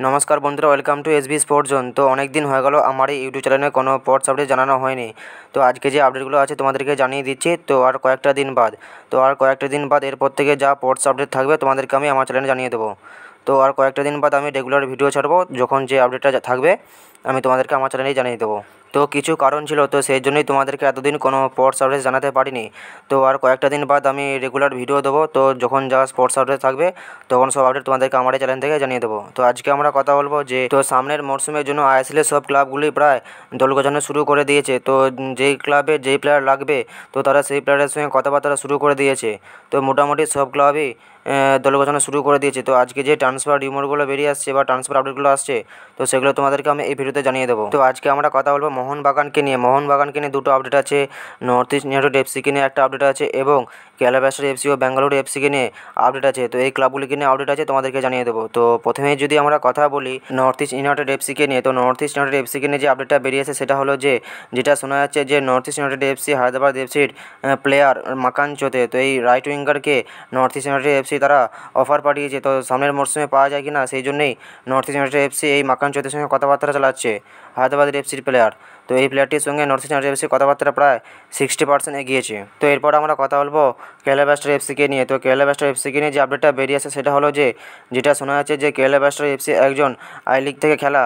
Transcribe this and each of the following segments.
নমস্কার বন্ধুরা, welcome to SB sports zone. তো অনেক দিন হয়ে গেল আমার এই ইউটিউব চ্যানেলে কোনো স্পোর্টস আপডেট জানানো হয়নি। তো আজকে যে আপডেটগুলো আছে তোমাদেরকে জানিয়ে দিচ্ছি। তো আর কয়েকটা দিন বাদ এরপর থেকে যা স্পোর্টস আপডেট থাকবে তোমাদেরকে আমি আমার চ্যানেলে জানিয়ে দেবো। তো আর কয়েকটা দিন বাদ আমি রেগুলার ভিডিও ছাড়বো, যখন যে আপডেটটা থাকবে আমি তোমাদেরকে আমার চ্যানেলেই জানিয়ে দেবো। তো কিছু কারণ ছিল, তো সেই জন্যই তোমাদেরকে এতদিন কোনো স্পোর্টস আপডেট জানাতে পারিনি। তো আর কয়েকটা দিন বাদ আমি রেগুলার ভিডিও দেবো। তো যখন যা স্পোর্টস আপডেট থাকবে তখন সব আপডেট তোমাদেরকে আমার চ্যানেল থেকে জানিয়ে দেবো। তো আজকে আমরা কথা বলবো যে সামনের মরশুমের জন্য আইএসএলের সব ক্লাবগুলি প্রায় দল গোছানো শুরু করে দিয়েছে। তো যেই ক্লাবে যেই প্লেয়ার লাগবে তো তারা সেই প্লেয়ারের সঙ্গে কথাবার্তা শুরু করে দিয়েছে। তো মোটামুটি সব ক্লাবই দল গোছানো শুরু করে দিয়েছে। তো আজকে যে ট্রান্সফার রিউমারগুলো বেরিয়ে আসছে বা ট্রান্সফার আপডেটগুলো আসছে, তো সেগুলো তোমাদেরকে আমি এই ভিডিওতে জানিয়ে দেবো। তো আজকে আমরা কথা বলবো মোহনবাগানকে নিয়ে দুটো আপডেট আছে। নর্থ ইস্ট ইউনাইটেড এফসিকে নিয়ে একটা আপডেট আছে এবং কেরালা ব্লাস্টার্স এফসি ও বেঙ্গালুরু এফসিকে নিয়ে আপডেট আছে। তো এই ক্লাবগুলিকে নিয়ে আপডেট আছে, তোমাদেরকে জানিয়ে দেবো। তো প্রথমেই যদি আমরা কথা বলি নর্থ ইস্ট ইউনাইটেড এফসিকে নিয়ে, তো নর্থ ইস্ট ইউনাইটেড এফসিকে নিয়ে যে আপডেটটা বেরিয়েছে সেটা হলো যেটা শোনা যাচ্ছে যে North East United FC Hyderabad এফসির প্লেয়ার মাকান চোতে, তো এই রাইট উইঙ্গারকে নর্থ ইস্ট ইউনাইটেড এফসি তারা অফার পাঠিয়েছে। তো সামনের মরশুমে পাওয়া যায় কি না সেই জন্যই নর্থ ইস্ট ইউনাইটেড এফসি এই মাকান চোতের সঙ্গে কথাবার্তা চালাচ্ছে, হায়দ্রাবাদের এফসির প্লেয়ার। তো এই প্লেয়ারটির সঙ্গে নর্থ ইস্ট ইউনাইটেড এফসির কথাবার্তা প্রায় 60% এগিয়েছে। তো এরপর আমরা কথা বলবো কেরালা ব্লাস্টার্স এফসিকে নিয়ে। তো কেরালা ব্লাস্টার্স এফসিকে নিয়ে যে আপডেটটা বেরিয়ে আসে সেটা হলো যেটা শোনা যাচ্ছে যে কেরালা ব্লাস্টার্স এফসি একজন আই লিগ থেকে খেলা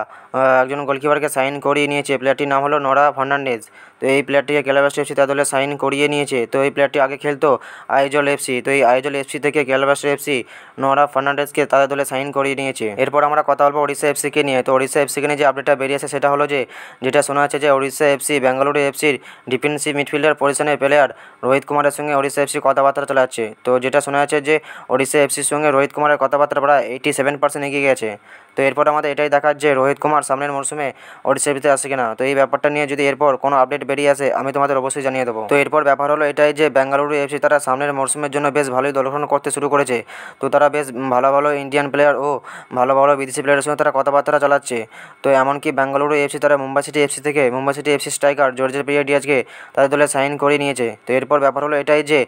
একজন গোলকিপারকে সাইন করিয়ে নিয়েছে। প্লেয়ারটির নাম হলো নোরা ফার্নান্ডেজ। তো এই প্লেয়ারটিকে কেরালা ব্লাস্টার্স এফসি তার দলে সাইন করিয়ে নিয়েছে। তো এই প্লেয়ারটি আগে খেলতো আইজল এফসি। তো এই আইজল এফসি থেকে কেরালা ব্লাস্টার্স এফসি নোরা ফার্নান্ডেজকে তাদের দলে সাইন করিয়ে নিয়েছে। এরপর আমরা কথা বলবো ওড়িশা এফসিকে নিয়ে। তো ওড়িশা এফসিকে নিয়ে যে আপডেটটা বেরিয়েছে সেটা হলো যেটা শোনা যাচ্ছে যে ওড়িশা এফসি বেঙ্গালুরু এফসির ডিফেন্সিভ মিডফিল্ডার পজিশনের প্লেয়ার রোহিত কুমারের সঙ্গে ওড়িশা এফসি কথাবার্তা চালাচ্ছে। তো যেটা শোনা যাচ্ছে যে ওড়িশা এফসির সঙ্গে রোহিত কুমারের কথাবার্তা প্রায় 87% এগিয়ে গেছে। তো এরপর আমাদের এটাই দেখার যে রোহিত কুমার সামনের মরশুমে ওড়িশা এফসিতে আসে কিনা। তো এই ব্যাপারটা নিয়ে যদি এরপর কোনো আপডেট বেরিয়ে আসে আমি তোমাদের অবশ্যই জানিয়ে দেবো। তো এরপর ব্যাপার হলো এটাই যে বেঙ্গালুরু এফসি তারা সামনের মরশুমের জন্য বেশ ভালোই দল গঠন করতে শুরু করেছে। তো তারা বেশ ভালো ভালো ইন্ডিয়ান প্লেয়ার ও ভালো ভালো বিদেশি প্লেয়ারের সঙ্গে তারা কথাবার্তা চালাচ্ছে। তো এমনকি বেঙ্গালুরু এফসি তারা মুম্বাই সিটি এফসি স্ট্রাইকার জর্জের পিয়াডিয়াজকে তাদের দলে সাইন করে নিয়েছে। তো এরপর ব্যাপার হলো এটাই যে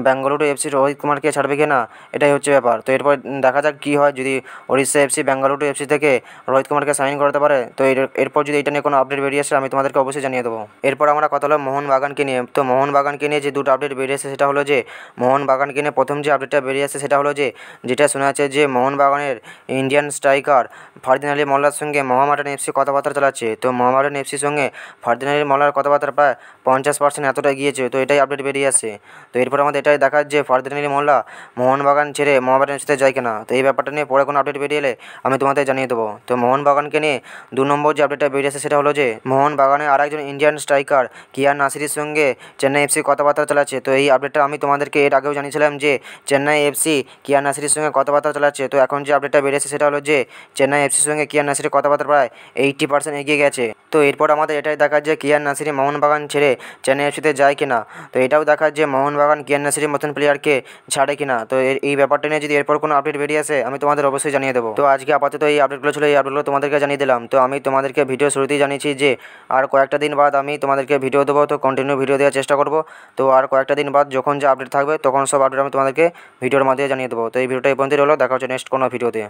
বেঙ্গালুরু এফসি রোহিত কুমারকে ছাড়বে কি না, এটাই হচ্ছে ব্যাপার। তো এরপর দেখা যাক কী হয়, যদি ওড়িশা এফসি বেঙ্গালুরু এফসি থেকে রোহিত কুমারকে সাইন করতে পারে। তো এরপর যদি এটা নিয়ে কোনো আপডেট বেরিয়ে আসে আমি তোমাদেরকে অবশ্যই জানিয়ে দেবো। এরপর আমরা কথা হলো মোহনবাগানকে নিয়ে। তো মোহনবাগানকে নিয়ে যে দুটো আপডেট বেরিয়েছে সেটা হলো যে মোহনবাগানকে নিয়ে প্রথম যে আপডেটটা বেরিয়ে আসে সেটা হলো যেটা শোনা যাচ্ছে যে মোহনবাগানের ইন্ডিয়ান স্ট্রাইকার ফারদিন আলী মোল্লার সঙ্গে মোহামেডান এফসি কথাবার্তা চালাচ্ছে। তো মোহামেডান এফসির সঙ্গে ফারদিন আলী মোল্লার কথাবার্তা প্রায় 50% এতটা গিয়েছে। তো এটাই আপডেট বেরিয়ে আসে। তো এরপর আমাদের এটাই দেখার যে ফারদিন আলী মোল্লা মোহনবাগান ছেড়ে মোহামেডান এফসিতে যায় কিনা। তো এই ব্যাপারটা নিয়ে পরে কোনো আপডেট বেরিয়ে এলে আমি তোমাদের জানিয়ে দেবো। তো মোহনবাগানকে নিয়ে 2 নম্বর যে আপডেটটা বেরিয়ে আসে সেটা হলো যে মোহনবাগানের আরেকজন ইন্ডিয়ান স্ট্রাইকার কিয়ান নাসিরের সঙ্গে চেন্নাই এফসি কথাবার্তা চালাচ্ছে। তো এই আপডেটটা আমি তোমাদেরকে এর আগেও জানিয়েছিলাম যে চেন্নাই এফসি কিয়ান নাসিরের সঙ্গে কথাবার্তা চালাচ্ছে। তো এখন যে আপডেটটা বেরিয়েছে সেটা হলো যে চেন্নাই এফসির সঙ্গে কিয়ান নাসিরের কথাবার্তা প্রায় 80% এগিয়ে গেছে। তো এরপর আমাদের এটাই দেখার যে কিয়ান নাসিরি মোহনবাগান ছেড়ে চেন্নাই এফসিতে যায় কিনা। তো এটাও দেখার যে মোহনবাগান কিয়ান নাসিরের মতন প্লেয়ারকে ছাড়ে কিনা। তো এই ব্যাপারটা নিয়ে যদি এরপর কোনো আপডেট বেরিয়ে আসে আমি তোমাদের অবশ্যই জানিয়ে দেবো। তো আজকে আপাতত এই আপডেটগুলো ছিল, এই আপডেটগুলো তোমাদেরকে জানিয়ে দিলাম। তো আমি তোমাদেরকে ভিডিও শুরুতেই জানিয়েছি যে আর কয়েকটা দিন বাদ আমি তোমাদেরকে ভিডিও দেবো। তো কন্টিনিউ ভিডিও দেওয়ার চেষ্টা করব। তো আর কয়েকটা দিন বাদ যখন যা আপডেট থাকবে তখন সব আপডেট আমি তোমাদেরকে ভিডিওর মাধ্যমে জানিয়ে দেবো। তো এই ভিডিওটা এই পর্যন্তই হলো, দেখা হচ্ছে নেক্সট কোনো ভিডিওতে।